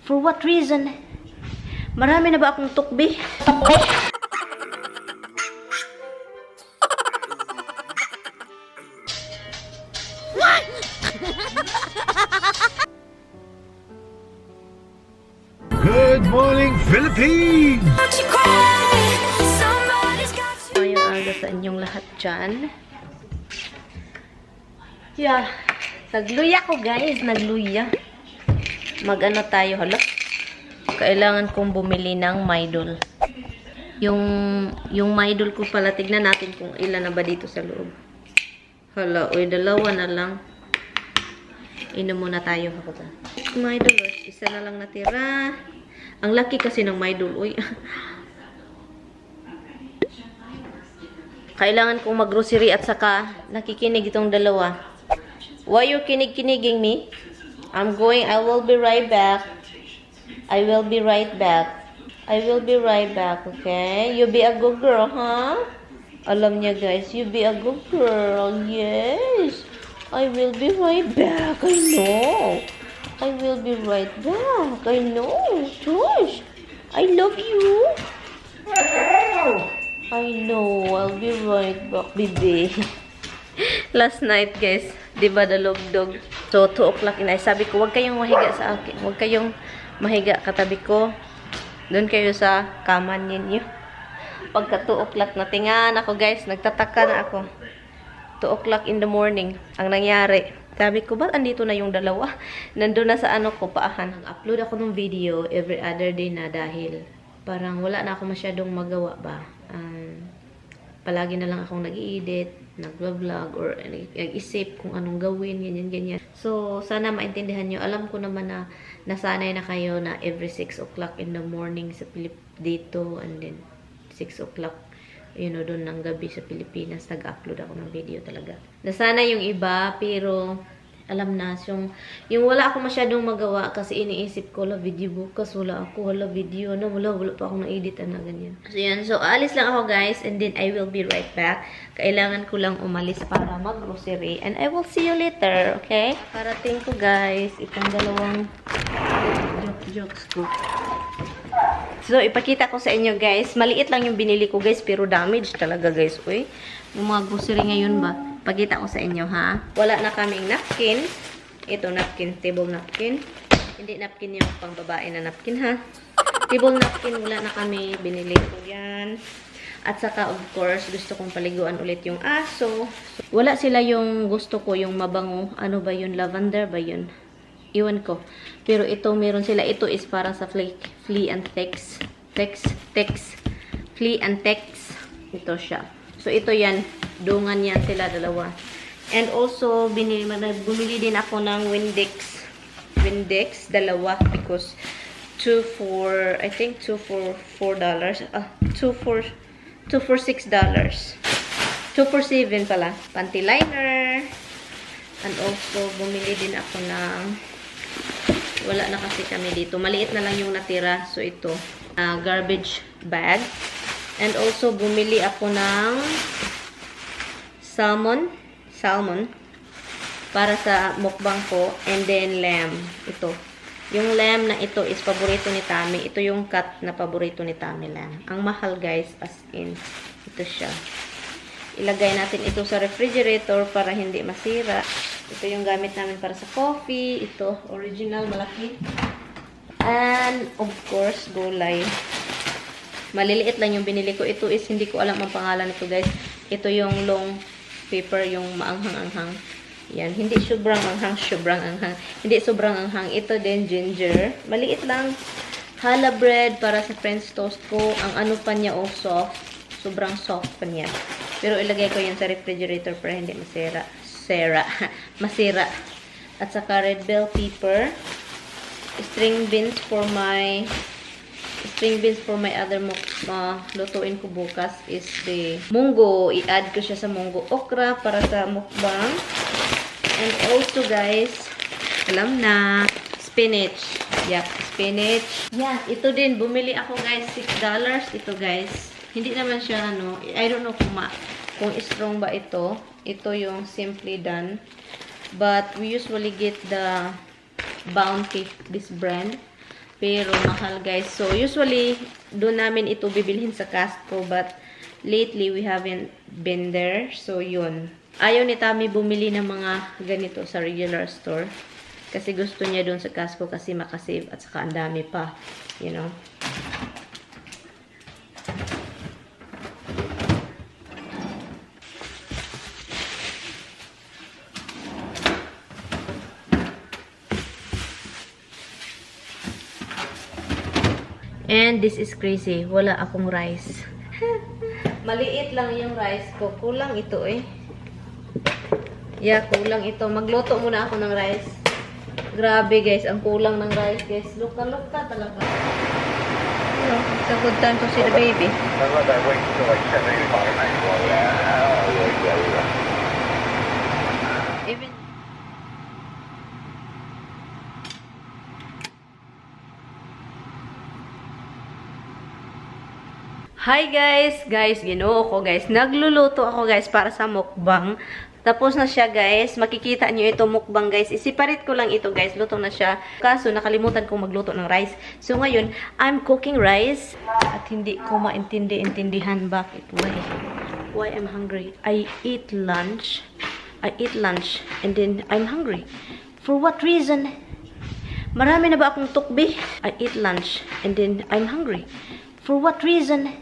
For what reason? Marami na ba akong tukbi? Good morning, Philippines! Ngayong aga sa inyong lahat dyan. Yeah. Nagluya ko guys. Nagluya. Mag-ano tayo. Hala. Kailangan kong bumili ng Midol. Yung Midol ko pala. Tignan natin kung ilan na ba dito sa loob. Hala. Uy, dalawa na lang. Inom muna tayo. Midol. Isa na lang natira. Ang laki kasi ng Midol. Uy. Kailangan kong mag-grocery at saka nakikinig itong dalawa. Why you kinig-kiniging me? I will be right back. I will be right back. I will be right back, okay? You be a good girl, huh? Alam niya guys, you be a good girl. Yes. I will be right back. I know. I will be right back. I know. Josh, I love you. I know. I'll be right back, baby. Last night, guys, di ba dalugdog? So, 2 o'clock na. Sabi ko, huwag kayong mahiga sa akin. Huwag kayong mahiga katabi ko. Doon kayo sa kama ninyo. Pagka 2 o'clock na, tingan ako, guys. Nagtataka na ako. 2 o'clock in the morning. Ang nangyari. Sabi ko, ba't andito na yung dalawa? Nandun na sa ano ko, paahan. Nag-upload ako ng video every other day na dahil parang wala na ako masyadong magawa ba. Palagi na lang akong nag-i-edit, nag-vlog, or nag-isip kung anong gawin, ganyan. So, sana maintindihan nyo. Alam ko naman na nasanay na kayo na every 6 o'clock in the morning sa dito, and then 6 o'clock, you know, doon ng gabi sa Pilipinas, nag-upload ako ng video talaga. Nasanay yung iba, pero alam na, yung wala ako masyadong magawa kasi iniisip ko, video bukas, wala video, wala pa akong na-edit na ganyan. So, yan. So, alis lang ako, guys, and then I will be right back. Kailangan ko lang umalis para mag-grocery, and I will see you later, okay? Parating ko, guys, itong dalawang jokes ko. So, ipakita ko sa inyo, guys. Maliit lang yung binili ko, guys, pero damage talaga, guys. Uy, yung mga grocery ngayon ba? Pakita ko sa inyo, ha? Wala na kaming napkin. Ito, napkin. Table napkin. Hindi napkin yung pang babae na napkin, ha? Table napkin, wala na kami. Binili ko yan. At saka, of course, gusto kong paliguan ulit yung aso. So, wala sila yung gusto ko, yung mabango. Ano ba yun? Lavender ba yun? Iwan ko. Pero ito, meron sila. Ito is para sa flea and ticks. Flea and ticks. Ito siya. So, ito yan. Dungan yan sila, dalawa. And also, bumili din ako ng Windex. Windex, dalawa. Because, I think $2 for $4. $2 for $6. $2 for $7 pala. Panty liner. And also, bumili din ako ng, wala na kasi kami dito. Maliit na lang yung natira. So, ito. Garbage bag. And also, bumili ako ng salmon para sa mukbang ko, and then lamb. Ito. Yung lamb na ito is paborito ni Tami. Ito yung cut na paborito ni Tami lamb. Ang mahal, guys, as in. Ito siya. Ilagay natin ito sa refrigerator para hindi masira. Ito yung gamit namin para sa coffee. Ito, original, malaki. And, of course, gulay. Maliliit lang yung binili ko. Ito is, hindi ko alam ang pangalan nito, guys. Ito yung long paper, yung maanghang-anghang. Yan. Hindi sobrang anghang. Hindi sobrang anghang. Ito din, ginger. Maliit lang. Challah bread para sa French toast ko. Ang ano pa niya, soft. Sobrang soft pa niya. Pero ilagay ko yan sa refrigerator para hindi masira. Masira. At saka red bell pepper. String beans for my other lutuin ko bukas is the munggo. I-add ko siya sa munggo. Okra para sa mukbang. And also, guys, alam na, spinach. Yup, spinach. Yeah, ito din. Bumili ako, guys, $6. Ito, guys. Hindi naman siya, I don't know kung strong ba ito. Ito yung Simply Done. But we usually get the Bounty, this brand. Pero mahal guys. So usually, doon namin ito bibilhin sa Costco. But lately, we haven't been there. So yun. Ayaw ni Tami bumili ng mga ganito sa regular store. Kasi gusto niya doon sa Costco kasi makasave at saka ang dami pa. You know. And this is crazy. Wala akong rice. Maliit lang yung rice ko. Kulang ito eh. Yeah, kulang ito. Magluto muna ako ng rice. Grabe guys, ang kulang ng rice guys. Luka-luka talaga. You know, it's a good time to see the baby. Even Hi guys! Guys, ginoo ko guys. Nagluluto ako guys para sa mukbang. Tapos na siya guys. Makikita nyo ito mukbang guys. I-separate ko lang ito guys. Luto na siya. Kaso nakalimutan kong magluto ng rice. So ngayon, I'm cooking rice. At hindi ko maintindihan bakit. Why I'm hungry. I eat lunch. And then I'm hungry. For what reason? Marami na ba akong tukbi? I eat lunch. And then I'm hungry. For what reason?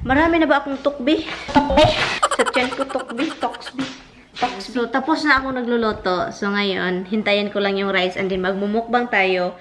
Marami na ba akong tukbi? Sa tiyan ko, tukbi, toksbi. So, tapos na ako nagluluto. So, ngayon, hintayin ko lang yung rice and then magmumukbang tayo.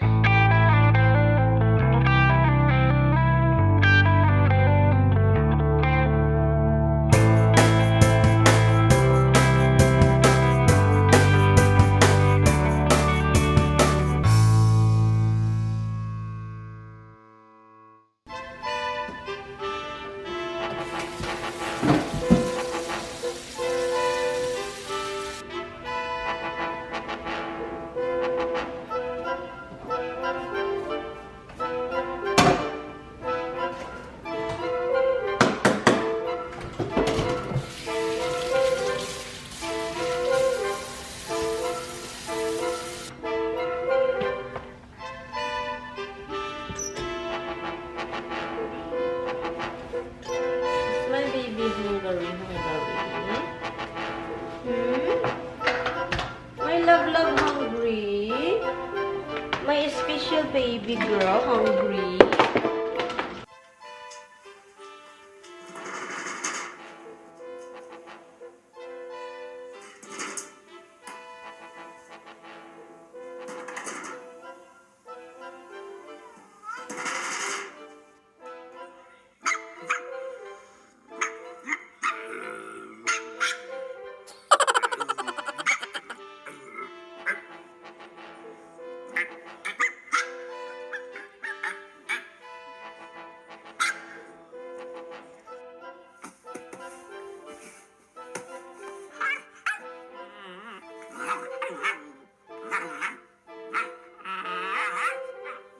My love hungry. My special baby girl hungry.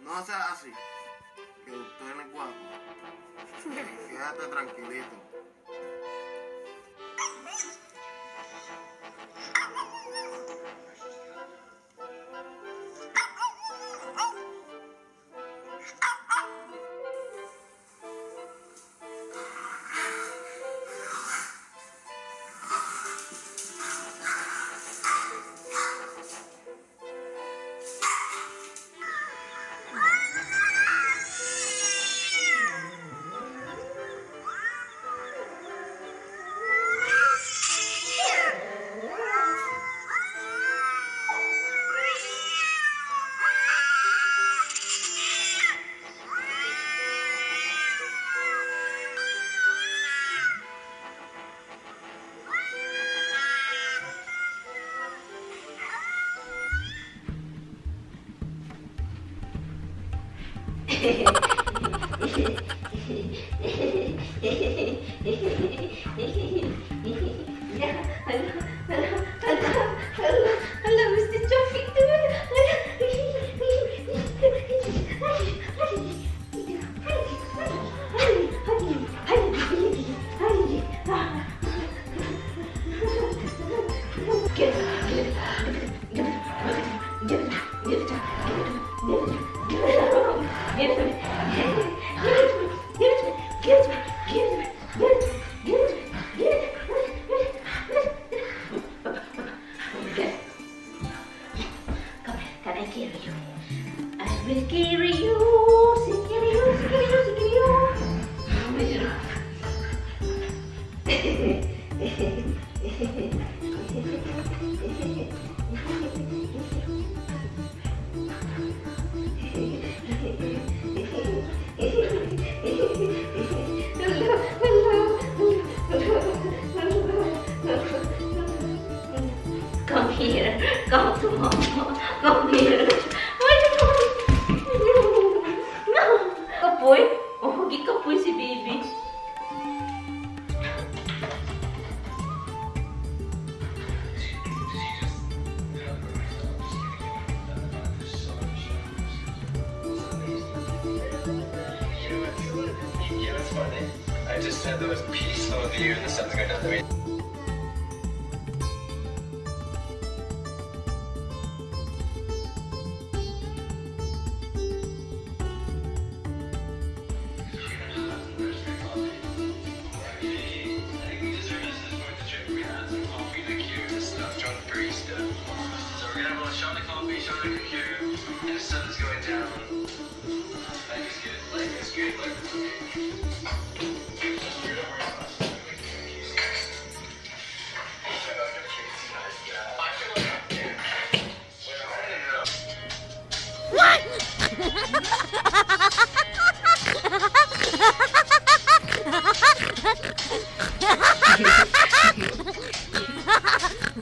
No seas así, que usted no es guapo. Quédate tranquilito. Hello, Mr. Chopping Tool. Give it to me. Give it to me. Give it to me. Give it to me. Give it to me. Give it to me. Okay. Come here. Can I carry you? I will carry you. Carry you. Carry you. Carry you. Come here. Come to mama. Come here. No. Kapoy? Oh, gikapoy si baby. Yeah, that's funny. I just said there was peace over you and the sun's going down the way.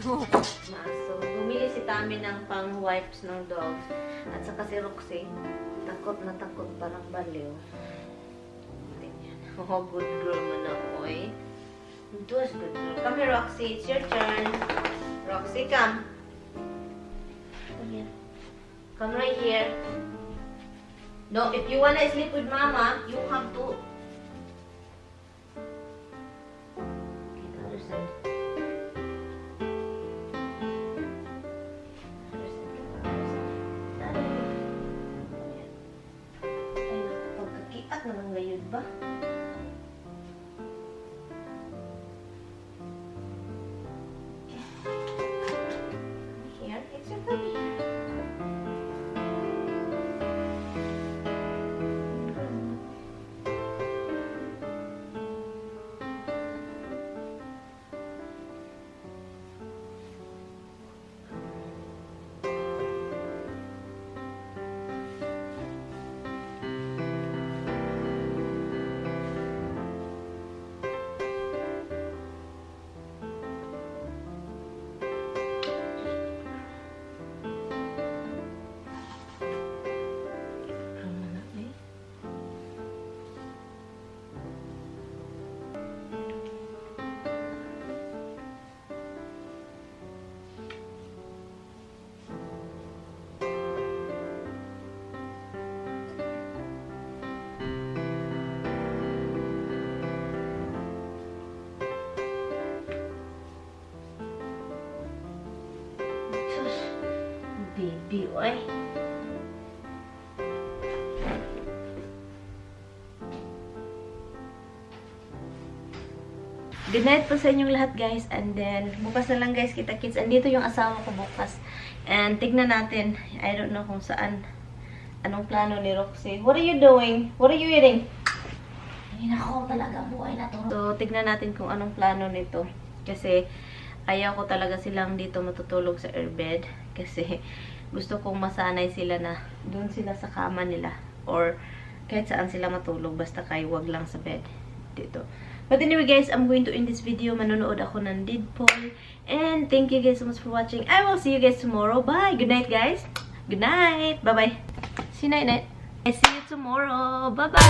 So, bumili si Tami ng pang-wipes ng dogs. At saka si Roxy, takot na takot, parang baliw. Tingnan. Oh, good girl mo na, oy. It was good girl. Come here, Roxy. It's your turn. Roxy, come. Come here. Come right here. No, if you wanna sleep with Mama, you have to. Okay, the other side. Pagkakiat naman ngayon ba? Here, it's your baby. Baby, oy. Good night po sa inyong lahat, guys. And then, bukas na lang, guys, kita-kits. Andito yung asawa ko bukas. And tignan natin. I don't know kung saan. Anong plano ni Roxy. What are you doing? What are you eating? Ay, nako, talaga buhay na to. So, tignan natin kung anong plano nito. Kasi, ayaw ko talaga silang dito matutulog sa airbed. Kasi, gusto kong masanay sila na doon sila sa kama nila. Or, kahit saan sila matulog. Basta kayo, wag lang sa bed. Dito. But anyway, guys, I'm going to end this video. Manonood ako ng Deadpool. And thank you guys so much for watching. I will see you guys tomorrow. Bye! Good night, guys! Good night! Bye-bye! See you night-night! I see you tomorrow! Bye-bye!